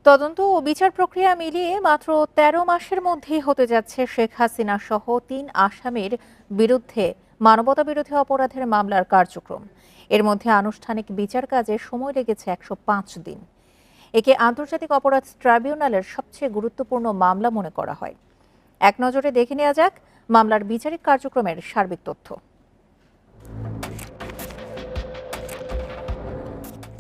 তদন্ত ও বিচার প্রক্রিয়া মিলিয়ে মাত্র ১৩ মাসের মধ্যেই হতে যাচ্ছে শেখ হাসিনা সহ ৩ আসামির বিরুদ্ধে মানবতাবিরোধী অপরাধের মামলার কার্যক্রম। এর মধ্যে আনুষ্ঠানিক বিচার কাজে সময় লেগেছে ১০৫ দিন। একে আন্তর্জাতিক অপরাধ ট্রাইব্যুনালের সবচেয়ে গুরুত্বপূর্ণ মামলা মনে করা হয়। এক নজরে দেখে নেওয়া যাক মামলার বিচারিক কার্যক্রমের সার্বিক তথ্য।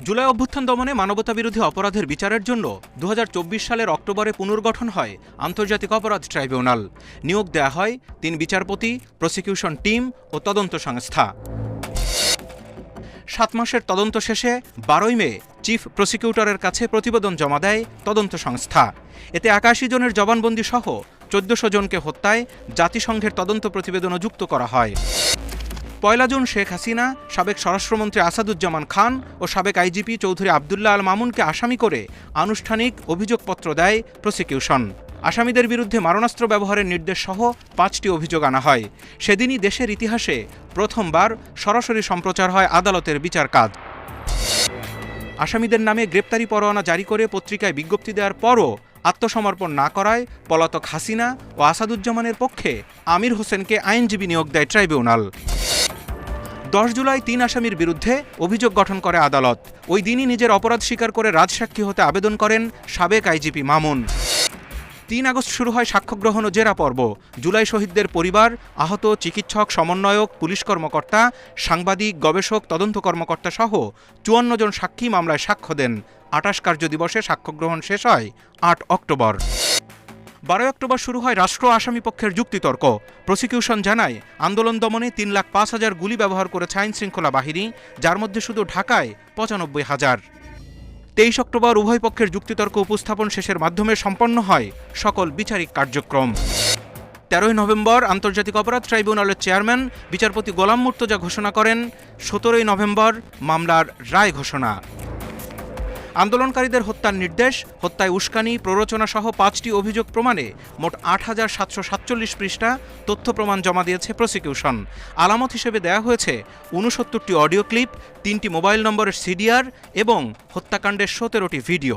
জুলাই অভ্যুত্থান দমনে মানবতাবিরোধী অপরাধের বিচারের জন্য ২০২৪ সালের অক্টোবরে পুনর্গঠন হয় আন্তর্জাতিক অপরাধ ট্রাইব্যুনাল। নিয়োগ দেয়া হয় ৩ বিচারপতি, প্রসিকিউশন টিম ও তদন্ত সংস্থা। ৭ মাসের তদন্ত শেষে ১২ই মে চিফ প্রসিকিউটরের কাছে প্রতিবেদন জমা দেয় তদন্ত সংস্থা। এতে ৮১ জনের জবানবন্দি সহ ১৪০০ জনকে হত্যায় জাতিসংঘের তদন্ত প্রতিবেদনও যুক্ত করা হয়। ১ জুন শেখ হাসিনা, সাবেক স্বরাষ্ট্রমন্ত্রী আসাদুজ্জামান খান ও সাবেক আইজিপি চৌধুরী আবদুল্লাহ আল মামুনকে আসামি করে আনুষ্ঠানিক অভিযোগপত্র দেয় প্রসিকিউশন। আসামিদের বিরুদ্ধে মারণাস্ত্র ব্যবহারের নির্দেশ সহ ৫টি অভিযোগ আনা হয়। সেদিনই দেশের ইতিহাসে প্রথমবার সরাসরি সম্প্রচার হয় আদালতের বিচার কাজ। আসামিদের নামে গ্রেপ্তারি পরোয়ানা জারি করে পত্রিকায় বিজ্ঞপ্তি দেওয়ার পরও আত্মসমর্পণ না করায় পলাতক হাসিনা ও আসাদুজ্জামানের পক্ষে আমির হোসেনকে আইনজীবী নিয়োগ দেয় ট্রাইব্যুনাল। ১০ জুলাই ৩ আসামির বিরুদ্ধে অভিযোগ গঠন করে আদালত। ওই দিনই নিজের অপরাধ স্বীকার করে রাজসাক্ষী হতে আবেদন করেন সাবেক আইজিপি মামুন। ৩ আগস্ট শুরু হয় সাক্ষ্য গ্রহণ ও জেরা পর্ব। জুলাই শহীদদের পরিবার, আহত, চিকিৎসক, সমন্বয়ক, পুলিশ কর্মকর্তা, সাংবাদিক, গবেষক, তদন্ত কর্মকর্তা সহ ৫৪ জন সাক্ষী মামলায় সাক্ষ্য দেন। ২৮ কার্যদিবসে সাক্ষ্য গ্রহণ শেষ হয় ৮ অক্টোবর। ১২ অক্টোবর শুরু হয় রাষ্ট্র আসামি পক্ষের যুক্তিতর্ক। প্রসিকিউশন জানায়, আন্দোলন দমনে ৩,৫,০০০ গুলি ব্যবহার করেছে আইনশৃঙ্খলা বাহিনী, যার মধ্যে শুধু ঢাকায় ৯৫,০০০। ২৩ অক্টোবর উভয় পক্ষের যুক্তিতর্ক উপস্থাপন শেষের মাধ্যমে সম্পন্ন হয় সকল বিচারিক কার্যক্রম। ১৩ নভেম্বর আন্তর্জাতিক অপরাধ ট্রাইব্যুনালের চেয়ারম্যান বিচারপতি গোলাম মুর্তজা ঘোষণা করেন, ১৭ নভেম্বর মামলার রায় ঘোষণা। আন্দোলনকারীদের হত্যার নির্দেশ, হত্যায় উস্কানি, প্ররোচনা সহ ৫টি অভিযোগ প্রমাণে মোট ৮,৭৪৭ পৃষ্ঠা তথ্য প্রমাণ জমা দিয়েছে প্রসিকিউশন। আলামত হিসেবে দেয়া হয়েছে ৬৯টি অডিও ক্লিপ, ৩টি মোবাইল নম্বরের সিডিআর এবং হত্যাকাণ্ডের ১৭টি ভিডিও।